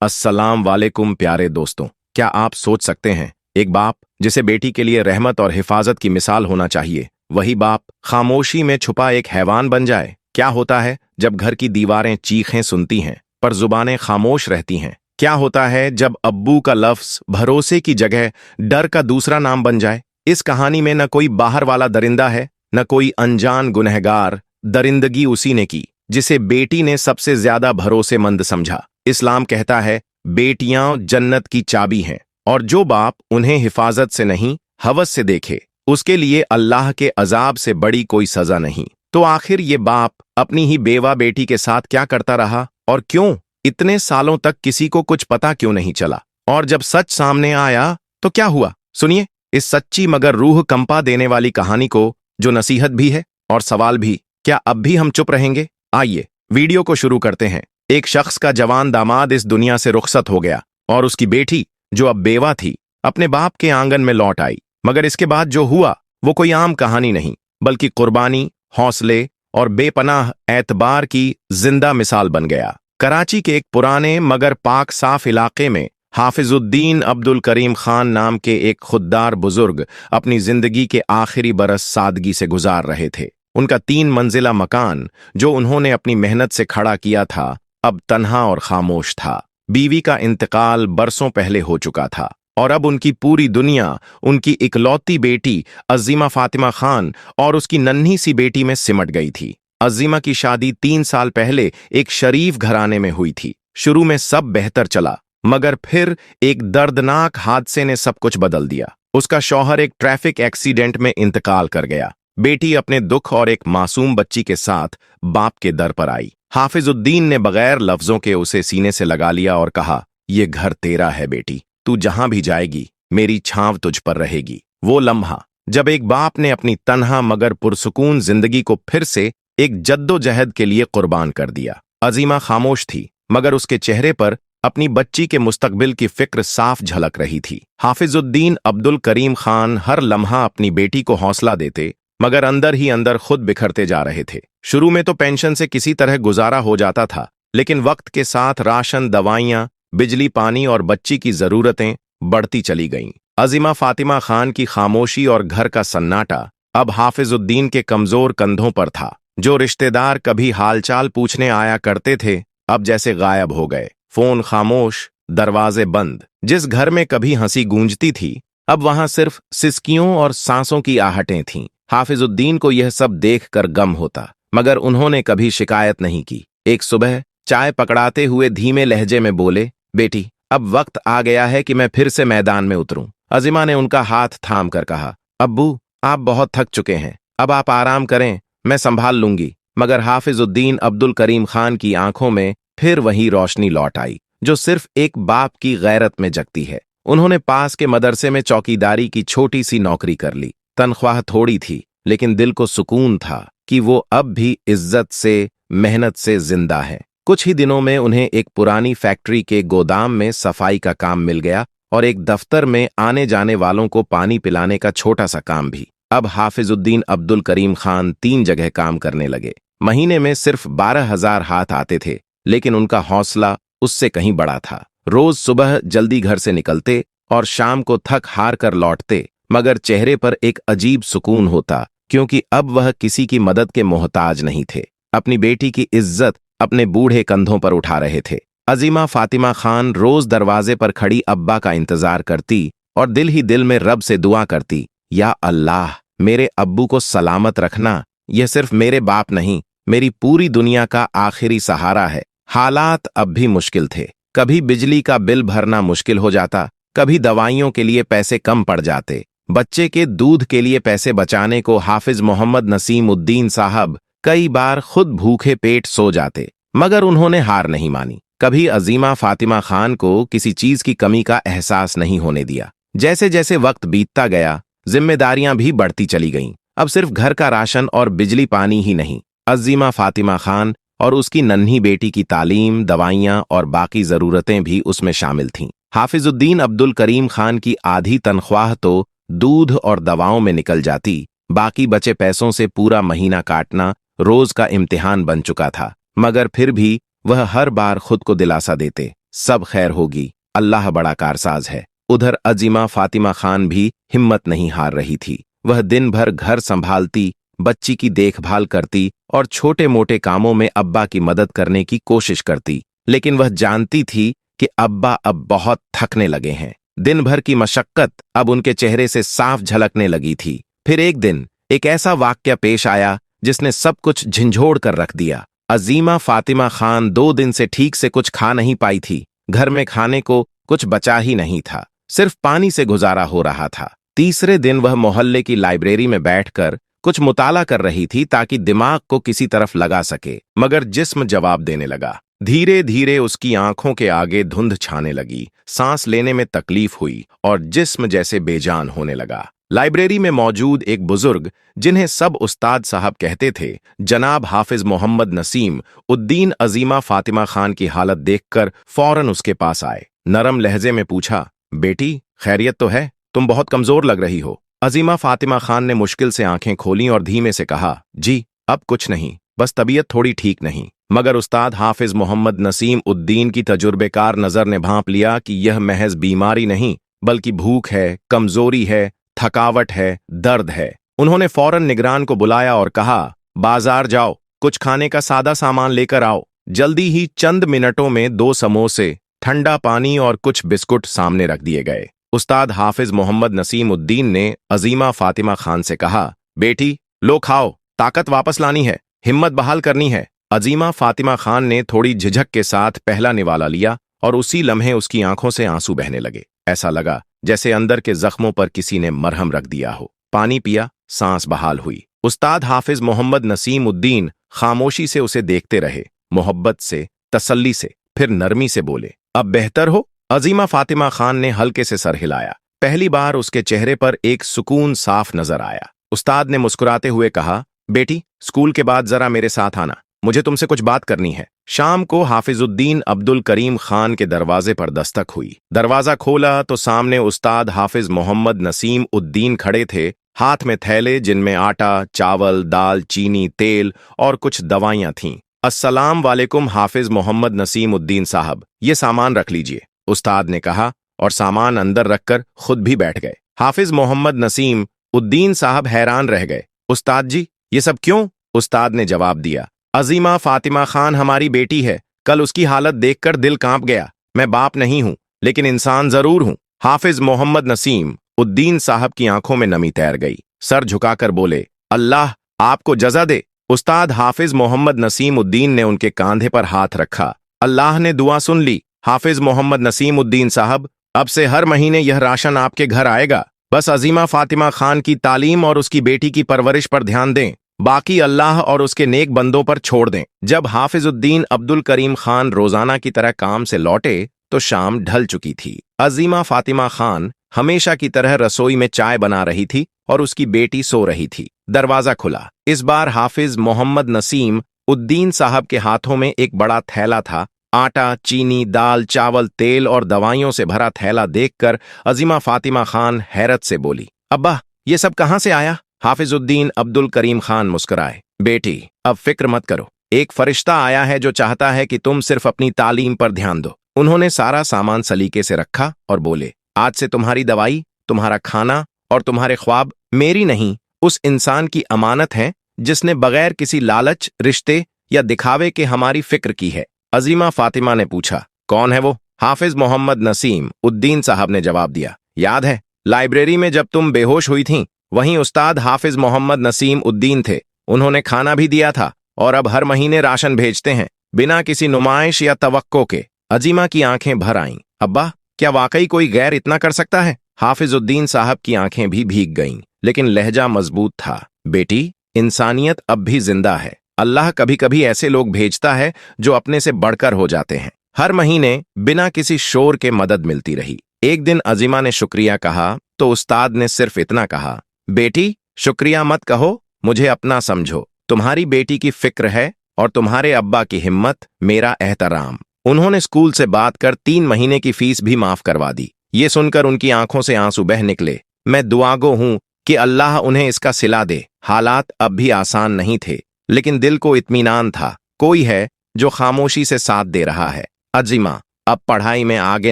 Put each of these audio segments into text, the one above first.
अस्सलाम वालेकुम प्यारे दोस्तों, क्या आप सोच सकते हैं एक बाप जिसे बेटी के लिए रहमत और हिफाजत की मिसाल होना चाहिए, वही बाप खामोशी में छुपा एक हैवान बन जाए। क्या होता है जब घर की दीवारें चीखें सुनती हैं पर जुबानें खामोश रहती हैं? क्या होता है जब अब्बू का लफ्ज भरोसे की जगह डर का दूसरा नाम बन जाए? इस कहानी में न कोई बाहर वाला दरिंदा है, न कोई अनजान गुनहगार। दरिंदगी उसी ने की जिसे बेटी ने सबसे ज्यादा भरोसेमंद समझा। इस्लाम कहता है बेटियां जन्नत की चाबी हैं और जो बाप उन्हें हिफाजत से नहीं हवस से देखे उसके लिए अल्लाह के अजाब से बड़ी कोई सजा नहीं। तो आखिर ये बाप अपनी ही बेवा बेटी के साथ क्या करता रहा और क्यों? इतने सालों तक किसी को कुछ पता क्यों नहीं चला? और जब सच सामने आया तो क्या हुआ? सुनिए इस सच्ची मगर रूह कंपा देने वाली कहानी को, जो नसीहत भी है और सवाल भी। क्या अब भी हम चुप रहेंगे? आइए वीडियो को शुरू करते हैं। एक शख्स का जवान दामाद इस दुनिया से रुखसत हो गया और उसकी बेटी, जो अब बेवा थी, अपने बाप के आंगन में लौट आई। मगर इसके बाद जो हुआ वो कोई आम कहानी नहीं, बल्कि कुर्बानी, हौसले और बेपनाह एतबार की जिंदा मिसाल बन गया। कराची के एक पुराने मगर पाक साफ इलाके में हाफिजुद्दीन अब्दुल करीम खान नाम के एक खुददार बुजुर्ग अपनी जिंदगी के आखिरी बरस सादगी से गुजार रहे थे। उनका 3 मंजिला मकान, जो उन्होंने अपनी मेहनत से खड़ा किया था, अब तन्हा और खामोश था। बीवी का इंतकाल बरसों पहले हो चुका था और अब उनकी पूरी दुनिया उनकी इकलौती बेटी अजीमा फातिमा खान और उसकी नन्ही सी बेटी में सिमट गई थी। अजीमा की शादी 3 साल पहले एक शरीफ घराने में हुई थी। शुरू में सब बेहतर चला, मगर फिर एक दर्दनाक हादसे ने सब कुछ बदल दिया। उसका शौहर एक ट्रैफिक एक्सीडेंट में इंतकाल कर गया। बेटी अपने दुख और एक मासूम बच्ची के साथ बाप के दर पर आई। हाफिजुद्दीन ने बगैर लफ्जों के उसे सीने से लगा लिया और कहा, ये घर तेरा है बेटी, तू जहां भी जाएगी मेरी छांव तुझ पर रहेगी। वो लम्हा जब एक बाप ने अपनी तन्हा मगर पुरसुकून जिंदगी को फिर से एक जद्दोजहद के लिए कुर्बान कर दिया। अजीमा खामोश थी, मगर उसके चेहरे पर अपनी बच्ची के मुस्तकबिल की फिक्र साफ झलक रही थी। हाफिजुद्दीन अब्दुल करीम खान हर लम्हा अपनी बेटी को हौसला देते, मगर अंदर ही अंदर खुद बिखरते जा रहे थे। शुरू में तो पेंशन से किसी तरह गुजारा हो जाता था, लेकिन वक्त के साथ राशन, दवाइयां, बिजली, पानी और बच्ची की जरूरतें बढ़ती चली गईं। अजीमा फातिमा खान की खामोशी और घर का सन्नाटा अब हाफिजुद्दीन के कमजोर कंधों पर था। जो रिश्तेदार कभी हालचाल पूछने आया करते थे, अब जैसे गायब हो गए। फोन खामोश, दरवाजे बंद। जिस घर में कभी हंसी गूंजती थी, अब वहां सिर्फ सिसकियों और सांसों की आहटें थीं। हाफिजुद्दीन को यह सब देखकर गम होता, मगर उन्होंने कभी शिकायत नहीं की। एक सुबह चाय पकड़ाते हुए धीमे लहजे में बोले, बेटी, अब वक्त आ गया है कि मैं फिर से मैदान में उतरूं। अजीमा ने उनका हाथ थाम कर कहा, अब्बू, आप बहुत थक चुके हैं, अब आप आराम करें, मैं संभाल लूंगी। मगर हाफिजुद्दीन अब्दुल करीम खान की आंखों में फिर वही रोशनी लौट आई जो सिर्फ एक बाप की गैरत में जगती है। उन्होंने पास के मदरसे में चौकीदारी की छोटी सी नौकरी कर ली। तनख्वाह थोड़ी थी, लेकिन दिल को सुकून था कि वो अब भी इज्जत से, मेहनत से जिंदा है। कुछ ही दिनों में उन्हें एक पुरानी फैक्ट्री के गोदाम में सफाई का काम मिल गया और एक दफ्तर में आने जाने वालों को पानी पिलाने का छोटा सा काम भी। अब हाफिजुद्दीन अब्दुल करीम खान 3 जगह काम करने लगे। महीने में सिर्फ 12,000 हाथ आते थे, लेकिन उनका हौसला उससे कहीं बड़ा था। रोज सुबह जल्दी घर से निकलते और शाम को थक हार कर लौटते, मगर चेहरे पर एक अजीब सुकून होता, क्योंकि अब वह किसी की मदद के मोहताज नहीं थे। अपनी बेटी की इज्जत अपने बूढ़े कंधों पर उठा रहे थे। अजीमा फातिमा खान रोज दरवाजे पर खड़ी अब्बा का इंतजार करती और दिल ही दिल में रब से दुआ करती, या अल्लाह, मेरे अब्बू को सलामत रखना। यह सिर्फ मेरे बाप नहीं, मेरी पूरी दुनिया का आखिरी सहारा है। हालात अब भी मुश्किल थे। कभी बिजली का बिल भरना मुश्किल हो जाता, कभी दवाइयों के लिए पैसे कम पड़ जाते। बच्चे के दूध के लिए पैसे बचाने को हाफिज मोहम्मद नसीम उद्दीन साहब कई बार खुद भूखे पेट सो जाते, मगर उन्होंने हार नहीं मानी। कभी अजीमा फातिमा खान को किसी चीज की कमी का एहसास नहीं होने दिया। जैसे जैसे वक्त बीतता गया, जिम्मेदारियां भी बढ़ती चली गईं। अब सिर्फ घर का राशन और बिजली पानी ही नहीं, अजीमा फातिमा खान और उसकी नन्ही बेटी की तालीम, दवाइयां और बाकी जरूरतें भी उसमें शामिल थीं। हाफिजुद्दीन अब्दुल करीम खान की आधी तनख्वाह तो दूध और दवाओं में निकल जाती, बाकी बचे पैसों से पूरा महीना काटना रोज का इम्तिहान बन चुका था। मगर फिर भी वह हर बार खुद को दिलासा देते, सब खैर होगी, अल्लाह बड़ा कारसाज है। उधर अजीमा फातिमा खान भी हिम्मत नहीं हार रही थी। वह दिन भर घर संभालती, बच्ची की देखभाल करती और छोटे मोटे कामों में अब्बा की मदद करने की कोशिश करती, लेकिन वह जानती थी कि अब्बा अब बहुत थकने लगे हैं। दिन भर की मशक्कत अब उनके चेहरे से साफ झलकने लगी थी। फिर एक दिन एक ऐसा वाक्या पेश आया जिसने सब कुछ झंझोड़ कर रख दिया। अजीमा फातिमा खान 2 दिन से ठीक से कुछ खा नहीं पाई थी। घर में खाने को कुछ बचा ही नहीं था, सिर्फ पानी से गुजारा हो रहा था। तीसरे दिन वह मोहल्ले की लाइब्रेरी में बैठकर कुछ मुताला कर रही थी ताकि दिमाग को किसी तरफ लगा सके, मगर जिस्म जवाब देने लगा। धीरे धीरे उसकी आंखों के आगे धुंध छाने लगी, सांस लेने में तकलीफ हुई और जिस्म जैसे बेजान होने लगा। लाइब्रेरी में मौजूद एक बुजुर्ग, जिन्हें सब उस्ताद साहब कहते थे, जनाब हाफिज मोहम्मद नसीम उद्दीन अजीमा फातिमा खान की हालत देखकर फौरन उसके पास आए। नरम लहजे में पूछा, बेटी खैरियत तो है? तुम बहुत कमजोर लग रही हो। अजीमा फातिमा खान ने मुश्किल से आंखें खोलीं और धीमे से कहा, जी अब कुछ नहीं, बस तबीयत थोड़ी ठीक नहीं। मगर उस्ताद हाफिज मोहम्मद नसीम उद्दीन की तजुर्बेकार नजर ने भांप लिया कि यह महज बीमारी नहीं, बल्कि भूख है, कमजोरी है, थकावट है, दर्द है। उन्होंने फौरन निगरान को बुलाया और कहा, बाजार जाओ, कुछ खाने का सादा सामान लेकर आओ। जल्दी ही चंद मिनटों में 2 समोसे, ठंडा पानी और कुछ बिस्कुट सामने रख दिए गए। उस्ताद हाफिज मोहम्मद नसीम उद्दीन ने अजीमा फातिमा खान से कहा, बेटी लो खाओ, ताकत वापस लानी है, हिम्मत बहाल करनी है। अजीमा फातिमा खान ने थोड़ी झिझक के साथ पहला निवाला लिया और उसी लम्हे उसकी आंखों से आंसू बहने लगे। ऐसा लगा जैसे अंदर के जख्मों पर किसी ने मरहम रख दिया हो। पानी पिया, सांस बहाल हुई। उस्ताद हाफिज मोहम्मद नसीम उद्दीन खामोशी से उसे देखते रहे, मोहब्बत से, तसल्ली से, फिर नरमी से बोले, अब बेहतर हो? अजीमा फातिमा खान ने हल्के से सर हिलाया। पहली बार उसके चेहरे पर एक सुकून साफ नजर आया। उस्ताद ने मुस्कुराते हुए कहा, बेटी स्कूल के बाद जरा मेरे साथ आना, मुझे तुमसे कुछ बात करनी है। शाम को हाफिजुद्दीन अब्दुल करीम खान के दरवाजे पर दस्तक हुई। दरवाजा खोला तो सामने उस्ताद हाफिज मोहम्मद नसीम उद्दीन खड़े थे, हाथ में थैले जिनमें आटा, चावल, दाल, चीनी, तेल और कुछ दवाइयां थीं। अस्सलाम वालेकुम हाफिज मोहम्मद नसीम उद्दीन साहब, ये सामान रख लीजिए, उस्ताद ने कहा और सामान अंदर रखकर खुद भी बैठ गए। हाफिज मोहम्मद नसीम उद्दीन साहब हैरान रह गए। उस्ताद जी ये सब क्यों? उस्ताद ने जवाब दिया, अजीमा फातिमा खान हमारी बेटी है, कल उसकी हालत देखकर दिल कांप गया। मैं बाप नहीं हूं, लेकिन इंसान जरूर हूं। हाफिज मोहम्मद नसीम उद्दीन साहब की आंखों में नमी तैर गई, सर झुकाकर बोले, अल्लाह आपको जजा दे। उस्ताद हाफिज मोहम्मद नसीम उद्दीन ने उनके कांधे पर हाथ रखा। अल्लाह ने दुआ सुन ली। हाफिज मोहम्मद नसीम उद्दीन साहब, अब से हर महीने यह राशन आपके घर आएगा। बस अजीमा फातिमा खान की तालीम और उसकी बेटी की परवरिश पर ध्यान दें, बाकी अल्लाह और उसके नेक बंदों पर छोड़ दें। जब हाफिजुद्दीन अब्दुल करीम खान रोजाना की तरह काम से लौटे तो शाम ढल चुकी थी। अजीमा फातिमा खान हमेशा की तरह रसोई में चाय बना रही थी और उसकी बेटी सो रही थी। दरवाजा खुला। इस बार हाफिज मोहम्मद नसीम उद्दीन साहब के हाथों में एक बड़ा थैला था। आटा, चीनी, दाल, चावल, तेल और दवाइयों से भरा थैला देखकर अजीमा फातिमा खान हैरत से बोली, अब्बा ये सब कहां से आया? हाफिजुद्दीन अब्दुल करीम खान मुस्कुराए, बेटी अब फिक्र मत करो, एक फरिश्ता आया है जो चाहता है कि तुम सिर्फ अपनी तालीम पर ध्यान दो। उन्होंने सारा सामान सलीके से रखा और बोले, आज से तुम्हारी दवाई, तुम्हारा खाना और तुम्हारे ख्वाब मेरी नहीं, उस इंसान की अमानत हैं जिसने बगैर किसी लालच, रिश्ते या दिखावे के हमारी फिक्र की है। अजीमा फातिमा ने पूछा, कौन है वो? हाफिज मोहम्मद नसीम उद्दीन साहब ने जवाब दिया, याद है लाइब्रेरी में जब तुम बेहोश हुई थीं, वहीं उस्ताद हाफिज मोहम्मद नसीम उद्दीन थे। उन्होंने खाना भी दिया था और अब हर महीने राशन भेजते हैं, बिना किसी नुमाइश या तवक्को के। अजीमा की आंखें भर आईं। अब्बा क्या वाकई कोई गैर इतना कर सकता है? हाफिजुद्दीन साहब की आंखें भी भीग गईं, लेकिन लहजा मजबूत था, बेटी इंसानियत अब भी जिंदा है। अल्लाह कभी कभी ऐसे लोग भेजता है जो अपने से बढ़कर हो जाते हैं। हर महीने बिना किसी शोर के मदद मिलती रही। एक दिन अजीमा ने शुक्रिया कहा तो उस्ताद ने सिर्फ इतना कहा, बेटी शुक्रिया मत कहो, मुझे अपना समझो। तुम्हारी बेटी की फिक्र है और तुम्हारे अब्बा की हिम्मत मेरा एहतराम। उन्होंने स्कूल से बात कर 3 महीने की फीस भी माफ करवा दी। ये सुनकर उनकी आंखों से आंसू बह निकले। मैं दुआगो हूं कि अल्लाह उन्हें इसका सिला दे। हालात अब भी आसान नहीं थे, लेकिन दिल को इत्मीनान था, कोई है जो खामोशी से साथ दे रहा है। अजीमा अब पढ़ाई में आगे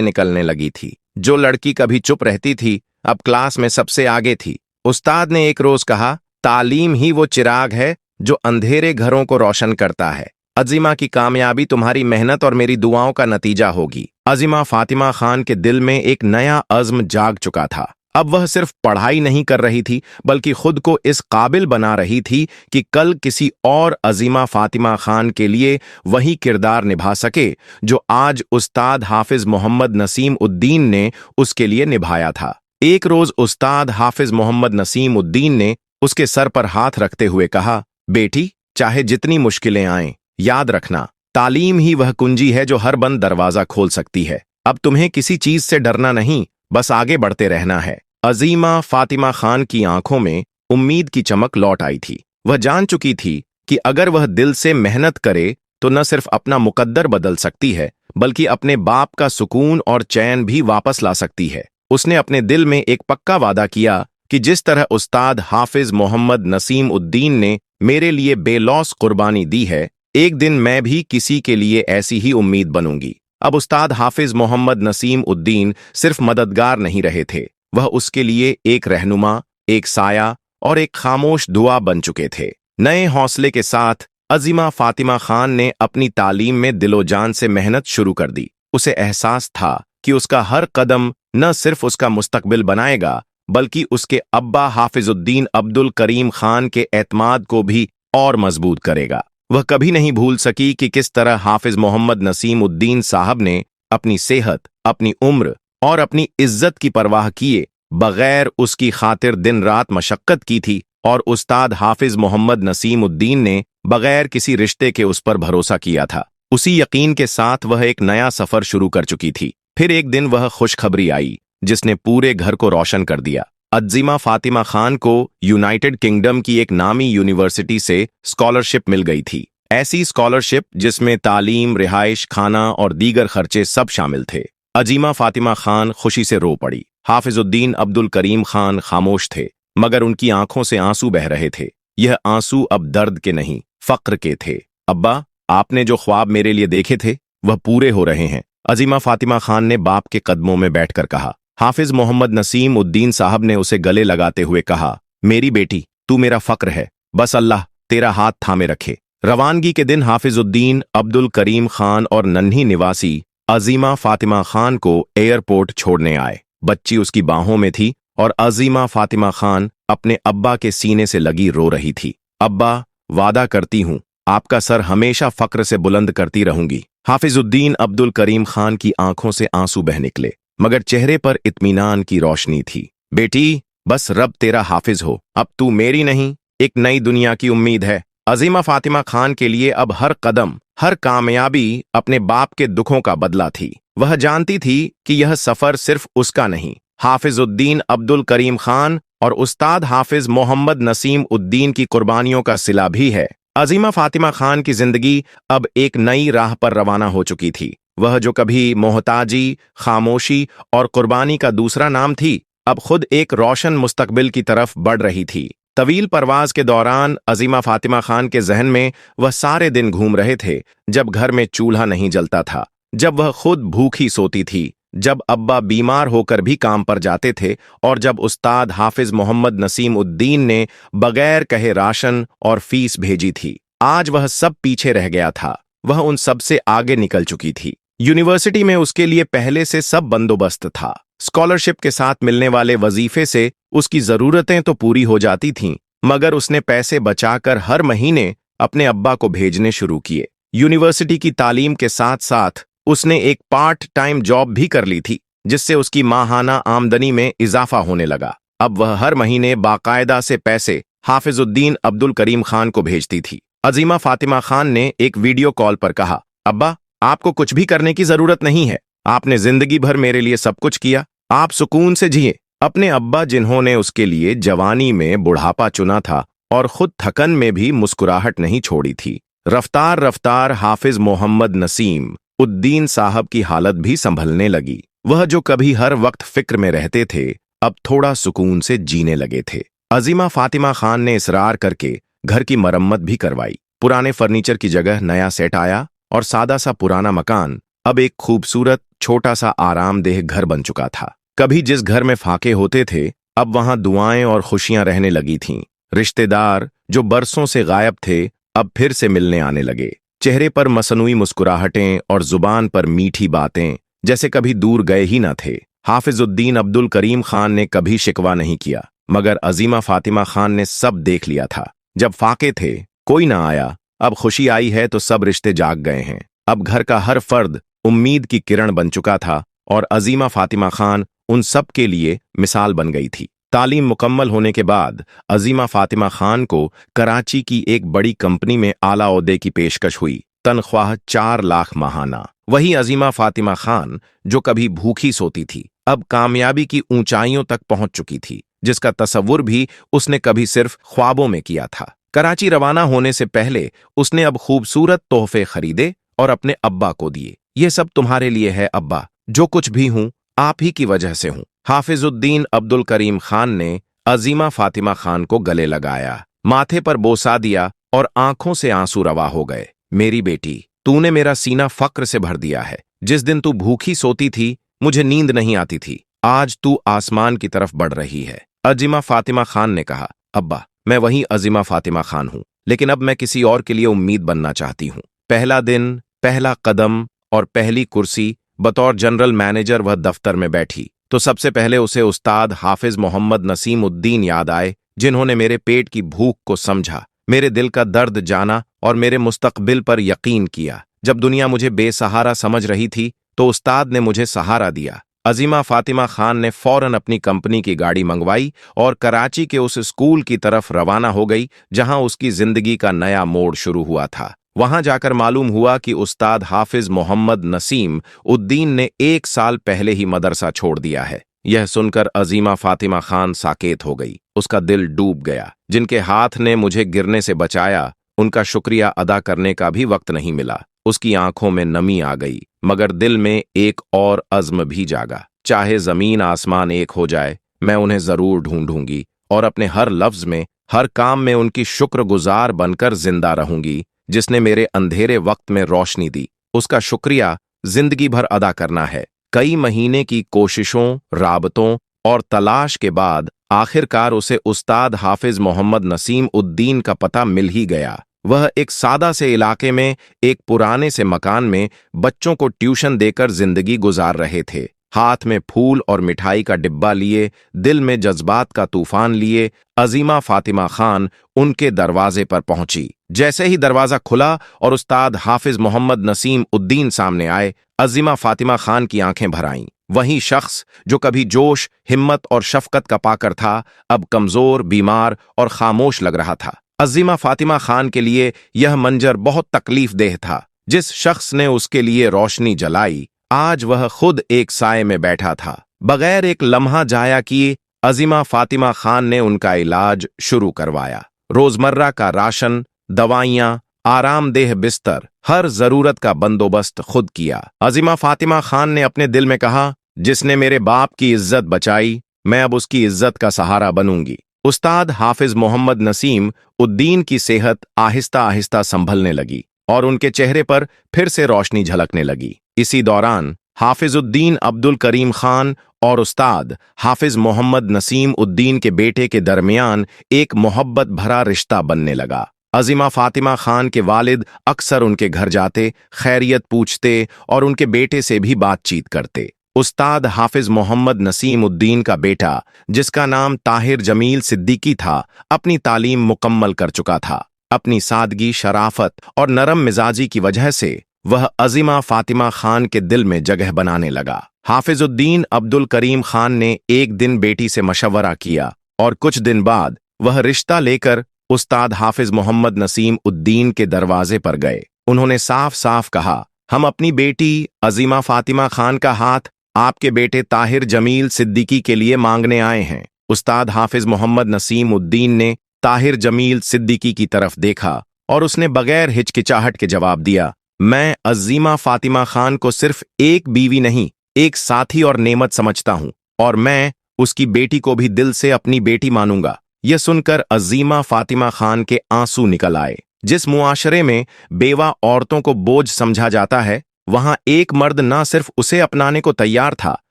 निकलने लगी थी। जो लड़की कभी चुप रहती थी अब क्लास में सबसे आगे थी। उस्ताद ने एक रोज कहा, तालीम ही वो चिराग है जो अंधेरे घरों को रोशन करता है। अजीमा की कामयाबी तुम्हारी मेहनत और मेरी दुआओं का नतीजा होगी। अजीमा फातिमा खान के दिल में एक नया अज़्म जाग चुका था। अब वह सिर्फ पढ़ाई नहीं कर रही थी बल्कि खुद को इस काबिल बना रही थी कि कल किसी और अजीमा फातिमा खान के लिए वही किरदार निभा सके जो आज उस्ताद हाफिज मोहम्मद नसीम उद्दीन ने उसके लिए निभाया था। एक रोज उस्ताद हाफिज मोहम्मद नसीम उद्दीन ने उसके सर पर हाथ रखते हुए कहा, बेटी, चाहे जितनी मुश्किलें आएं, याद रखना तालीम ही वह कुंजी है जो हर बंद दरवाजा खोल सकती है। अब तुम्हें किसी चीज से डरना नहीं, बस आगे बढ़ते रहना है। अजीमा फातिमा खान की आंखों में उम्मीद की चमक लौट आई थी। वह जान चुकी थी कि अगर वह दिल से मेहनत करे तो न सिर्फ अपना मुकद्दर बदल सकती है बल्कि अपने बाप का सुकून और चैन भी वापस ला सकती है। उसने अपने दिल में एक पक्का वादा किया कि जिस तरह उस्ताद हाफिज मोहम्मद नसीम उद्दीन ने मेरे लिए बेलौस कुर्बानी दी है, एक दिन मैं भी किसी के लिए ऐसी ही उम्मीद बनूंगी। अब उस्ताद हाफिज मोहम्मद नसीम उद्दीन सिर्फ मददगार नहीं रहे थे, वह उसके लिए एक रहनुमा, एक साया और एक खामोश दुआ बन चुके थे। नए हौसले के साथ अजीमा फातिमा खान ने अपनी तालीम में दिलो जान से मेहनत शुरू कर दी। उसे एहसास था कि उसका हर कदम न सिर्फ उसका मुस्तकबिल बनाएगा बल्कि उसके अब्बा हाफिजुद्दीन अब्दुल करीम खान के एतमाद को भी और मजबूत करेगा। वह कभी नहीं भूल सकी कि किस तरह हाफिज मोहम्मद नसीम उद्दीन साहब ने अपनी सेहत, अपनी उम्र और अपनी इज्जत की परवाह किए बगैर उसकी खातिर दिन रात मशक्कत की थी और उस्ताद हाफिज मोहम्मद नसीम उद्दीन ने बगैर किसी रिश्ते के उस पर भरोसा किया था। उसी यकीन के साथ वह एक नया सफर शुरू कर चुकी थी। फिर एक दिन वह खुशखबरी आई जिसने पूरे घर को रोशन कर दिया। अजीमा फातिमा खान को यूनाइटेड किंगडम की एक नामी यूनिवर्सिटी से स्कॉलरशिप मिल गई थी। ऐसी स्कॉलरशिप जिसमें तालीम, रिहाइश, खाना और दीगर खर्चे सब शामिल थे। अजीमा फातिमा खान खुशी से रो पड़ी। हाफिजुद्दीन अब्दुल करीम खान खामोश थे मगर उनकी आंखों से आंसू बह रहे थे। यह आंसू अब दर्द के नहीं, फक्र के थे। अब्बा, आपने जो ख्वाब मेरे लिए देखे थे वह पूरे हो रहे हैं। अजीमा फातिमा खान ने बाप के कदमों में बैठकर कहा। हाफिज मोहम्मद नसीम उद्दीन साहब ने उसे गले लगाते हुए कहा, मेरी बेटी, तू मेरा फक्र है, बस अल्लाह तेरा हाथ थामे रखे। रवानगी के दिन हाफिजुद्दीन अब्दुल करीम खान और नन्ही निवासी अजीमा फातिमा खान को एयरपोर्ट छोड़ने आए। बच्ची उसकी बाहों में थी और अजीमा फातिमा खान अपने अब्बा के सीने से लगी रो रही थी। अब्बा, वादा करती हूँ आपका सर हमेशा फक्र से बुलंद करती रहूंगी। हाफिजुद्दीन अब्दुल करीम खान की आंखों से आंसू बह निकले मगर चेहरे पर इत्मीनान की रोशनी थी। बेटी, बस रब तेरा हाफिज हो, अब तू मेरी नहीं एक नई दुनिया की उम्मीद है। अजीमा फातिमा खान के लिए अब हर कदम, हर कामयाबी अपने बाप के दुखों का बदला थी। वह जानती थी कि यह सफर सिर्फ उसका नहीं, हाफिजुद्दीन अब्दुल करीम खान और उस्ताद हाफिज मोहम्मद नसीम उद्दीन की कुर्बानियों का सिला भी है। अजीमा फातिमा खान की जिंदगी अब एक नई राह पर रवाना हो चुकी थी। वह जो कभी मोहताजी, खामोशी और कुर्बानी का दूसरा नाम थी, अब खुद एक रोशन मुस्तकबिल की तरफ बढ़ रही थी। तवील परवाज के दौरान अजीमा फातिमा खान के जहन में वह सारे दिन घूम रहे थे जब घर में चूल्हा नहीं जलता था, जब वह खुद भूखी सोती थी, जब अब्बा बीमार होकर भी काम पर जाते थे और जब उस्ताद हाफिज मोहम्मद नसीम उद्दीन ने बगैर कहे राशन और फीस भेजी थी। आज वह सब पीछे रह गया था, वह उन सब से आगे निकल चुकी थी। यूनिवर्सिटी में उसके लिए पहले से सब बंदोबस्त था। स्कॉलरशिप के साथ मिलने वाले वजीफे से उसकी जरूरतें तो पूरी हो जाती थीं, मगर उसने पैसे बचाकर हर महीने अपने अब्बा को भेजने शुरू किए। यूनिवर्सिटी की तालीम के साथ साथ उसने एक पार्ट टाइम जॉब भी कर ली थी जिससे उसकी माहाना आमदनी में इजाफा होने लगा। अब वह हर महीने बाकायदा से पैसे हाफिजुद्दीन अब्दुल करीम खान को भेजती थी। अजीमा फातिमा खान ने एक वीडियो कॉल पर कहा, अब्बा, आपको कुछ भी करने की जरूरत नहीं है, आपने जिंदगी भर मेरे लिए सब कुछ किया, आप सुकून से जिए। अपने अब्बा जिन्होंने उसके लिए जवानी में बुढ़ापा चुना था और खुद थकन में भी मुस्कुराहट नहीं छोड़ी थी। रफ्तार रफ्तार हाफिज मोहम्मद नसीम उद्दीन साहब की हालत भी संभलने लगी। वह जो कभी हर वक्त फिक्र में रहते थे अब थोड़ा सुकून से जीने लगे थे। अजीमा फातिमा खान ने इसरार करके घर की मरम्मत भी करवाई। पुराने फर्नीचर की जगह नया सेट आया और सादा सा पुराना मकान अब एक खूबसूरत छोटा सा आरामदेह घर बन चुका था। कभी जिस घर में फाके होते थे, अब वहां दुआएं और खुशियां रहने लगी थीं। रिश्तेदार जो बरसों से गायब थे, अब फिर से मिलने आने लगे। चेहरे पर मसनूई मुस्कुराहटें और जुबान पर मीठी बातें, जैसे कभी दूर गए ही न थे। हाफिजुद्दीन अब्दुल करीम खान ने कभी शिकवा नहीं किया, मगर अजीमा फातिमा खान ने सब देख लिया था। जब फाके थे, कोई ना आया, अब खुशी आई है तो सब रिश्ते जाग गए हैं। अब घर का हर फर्द उम्मीद की किरण बन चुका था और अजीमा फातिमा खान उन सब के लिए मिसाल बन गई थी। तालीम मुकम्मल होने के बाद अजीमा फातिमा खान को कराची की एक बड़ी कंपनी में आला ओहदे की पेशकश हुई। तनख्वाह 4 लाख माहाना। वही अजीमा फातिमा खान जो कभी भूखी सोती थी, अब कामयाबी की ऊंचाइयों तक पहुंच चुकी थी, जिसका तसव्वुर भी उसने कभी सिर्फ ख्वाबों में किया था। कराची रवाना होने से पहले उसने अब खूबसूरत तोहफे खरीदे और अपने अब्बा को दिए। ये सब तुम्हारे लिए है अब्बा, जो कुछ भी हूं आप ही की वजह से हूं। हाफिजुद्दीन अब्दुल करीम खान ने अजीमा फातिमा खान को गले लगाया, माथे पर बोसा दिया और आंखों से आंसू रवा हो गए। मेरी बेटी, तूने मेरा सीना फक्र से भर दिया है। जिस दिन तू भूखी सोती थी, मुझे नींद नहीं आती थी, आज तू आसमान की तरफ बढ़ रही है। अजीमा फातिमा खान ने कहा, अब्बा, मैं वही अजीमा फातिमा खान हूं, लेकिन अब मैं किसी और के लिए उम्मीद बनना चाहती हूं। पहला दिन, पहला कदम और पहली कुर्सी, बतौर जनरल मैनेजर वह दफ्तर में बैठी तो सबसे पहले उसे उस्ताद हाफिज मोहम्मद नसीम उद्दीन याद आए, जिन्होंने मेरे पेट की भूख को समझा, मेरे दिल का दर्द जाना और मेरे मुस्तकबिल पर यकीन किया। जब दुनिया मुझे बेसहारा समझ रही थी तो उस्ताद ने मुझे सहारा दिया। अजीमा फातिमा खान ने फौरन अपनी कंपनी की गाड़ी मंगवाई और कराची के उस स्कूल की तरफ रवाना हो गई जहां उसकी जिंदगी का नया मोड़ शुरू हुआ था। वहां जाकर मालूम हुआ कि उस्ताद हाफिज मोहम्मद नसीम उद्दीन ने 1 साल पहले ही मदरसा छोड़ दिया है। यह सुनकर अजीमा फातिमा खान साकेत हो गई, उसका दिल डूब गया। जिनके हाथ ने मुझे गिरने से बचाया, उनका शुक्रिया अदा करने का भी वक्त नहीं मिला। उसकी आंखों में नमी आ गई, मगर दिल में एक और अज़्म भी जागा। चाहे जमीन आसमान एक हो जाए, मैं उन्हें जरूर ढूंढूंगी और अपने हर लफ्ज में, हर काम में उनकी शुक्रगुजार बनकर जिंदा रहूंगी। जिसने मेरे अंधेरे वक्त में रोशनी दी, उसका शुक्रिया जिंदगी भर अदा करना है। कई महीने की कोशिशों, राबतों और तलाश के बाद आखिरकार उसे उस्ताद हाफिज मोहम्मद नसीम उद्दीन का पता मिल ही गया। वह एक सादा से इलाके में एक पुराने से मकान में बच्चों को ट्यूशन देकर जिंदगी गुजार रहे थे। हाथ में फूल और मिठाई का डिब्बा लिए, दिल में जज्बात का तूफान लिए, अजीमा फातिमा खान उनके दरवाजे पर पहुंची। जैसे ही दरवाजा खुला और उस्ताद हाफिज मोहम्मद नसीम उद्दीन सामने आए, अजीमा फातिमा खान की आंखें भर आईं। वही शख्स जो कभी जोश, हिम्मत और शफकत का पाकर था, अब कमजोर, बीमार और खामोश लग रहा था। अजीमा फातिमा खान के लिए यह मंजर बहुत तकलीफ देह था। जिस शख्स ने उसके लिए रोशनी जलाई, आज वह खुद एक साए में बैठा था। बगैर एक लम्हा जाया किए अजीमा फातिमा खान ने उनका इलाज शुरू करवाया। रोजमर्रा का राशन, दवाइयां, आरामदेह बिस्तर, हर जरूरत का बंदोबस्त खुद किया। अजीमा फातिमा खान ने अपने दिल में कहा, जिसने मेरे बाप की इज्जत बचाई, मैं अब उसकी इज्जत का सहारा बनूंगी। उस्ताद हाफिज मोहम्मद नसीम उद्दीन की सेहत आहिस्ता आहिस्ता संभलने लगी और उनके चेहरे पर फिर से रोशनी झलकने लगी। इसी दौरान हाफिजुद्दीन अब्दुल करीम खान और उस्ताद हाफिज मोहम्मद नसीम उद्दीन के बेटे के दरमियान एक मोहब्बत भरा रिश्ता बनने लगा। अजीमा फातिमा खान के वालिद अक्सर उनके घर जाते, खैरियत पूछते और उनके बेटे से भी बातचीत करते। उस्ताद हाफिज मोहम्मद नसीम उद्दीन का बेटा, जिसका नाम ताहिर जमील सिद्दीकी था, अपनी तालीम मुकम्मल कर चुका था। अपनी सादगी, शराफत और नरम मिजाजी की वजह से वह अजीमा फातिमा खान के दिल में जगह बनाने लगा। हाफिजुद्दीन अब्दुल करीम खान ने एक दिन बेटी से मशवरा किया और कुछ दिन बाद वह रिश्ता लेकर उस्ताद हाफिज मोहम्मद नसीम उद्दीन के दरवाजे पर गए। उन्होंने साफ साफ कहा, हम अपनी बेटी अजीमा फातिमा खान का हाथ आपके बेटे ताहिर जमील सिद्दीकी के लिए मांगने आए हैं। उस्ताद हाफिज मोहम्मद नसीम उद्दीन ने ताहिर जमील सिद्दीकी की तरफ देखा और उसने बगैर हिचकिचाहट के जवाब दिया, मैं अजीमा फातिमा खान को सिर्फ एक बीवी नहीं, एक साथी और नेमत समझता हूं और मैं उसकी बेटी को भी दिल से अपनी बेटी मानूंगा। यह सुनकर अजीमा फातिमा खान के आंसू निकल आए। जिस मुआशरे में बेवा औरतों को बोझ समझा जाता है, वहां एक मर्द न सिर्फ उसे अपनाने को तैयार था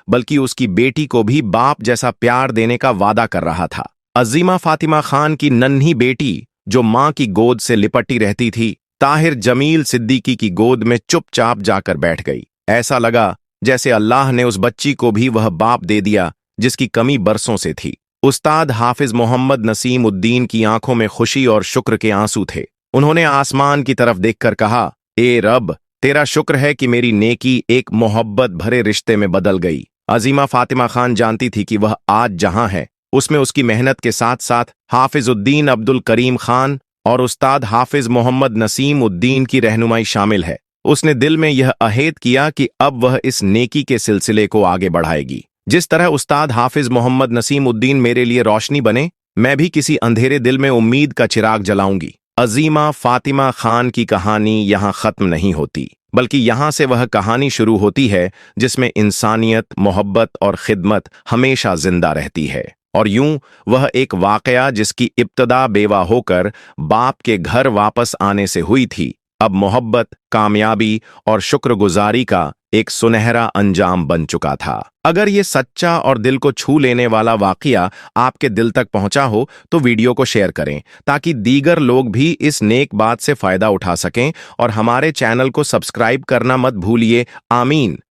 बल्कि उसकी बेटी को भी बाप जैसा प्यार देने का वादा कर रहा था। अजीमा फातिमा खान की नन्ही बेटी जो मां की गोद से लिपटी रहती थी, ताहिर जमील सिद्दीकी की गोद में चुपचाप जाकर बैठ गई। ऐसा लगा जैसे अल्लाह ने उस बच्ची को भी वह बाप दे दिया जिसकी कमी बरसों से थी। उस्ताद हाफिज मोहम्मद नसीम उद्दीन की आंखों में खुशी और शुक्र के आंसू थे। उन्होंने आसमान की तरफ देखकर कहा, ए रब, तेरा शुक्र है कि मेरी नेकी एक मोहब्बत भरे रिश्ते में बदल गई। अजीमा फातिमा खान जानती थी कि वह आज जहां है उसमें उसकी मेहनत के साथ साथ हाफिज उद्दीन अब्दुल करीम खान और उस्ताद हाफिज मोहम्मद नसीम उद्दीन की रहनुमाई शामिल है। उसने दिल में यह अहद किया कि अब वह इस नेकी के सिलसिले को आगे बढ़ाएगी। जिस तरह उस्ताद हाफिज मोहम्मद नसीम उद्दीन मेरे लिए रोशनी बने, मैं भी किसी अंधेरे दिल में उम्मीद का चिराग जलाऊंगी। अजीमा फातिमा खान की कहानी यहाँ खत्म नहीं होती, बल्कि यहाँ से वह कहानी शुरू होती है जिसमें इंसानियत, मोहब्बत और खिदमत हमेशा जिंदा रहती है। और यूं वह एक वाकया जिसकी इब्तदा बेवा होकर बाप के घर वापस आने से हुई थी, अब मोहब्बत, कामयाबी और शुक्रगुजारी का एक सुनहरा अंजाम बन चुका था। अगर ये सच्चा और दिल को छू लेने वाला वाकया आपके दिल तक पहुंचा हो तो वीडियो को शेयर करें ताकि दीगर लोग भी इस नेक बात से फायदा उठा सकें, और हमारे चैनल को सब्सक्राइब करना मत भूलिए। आमीन।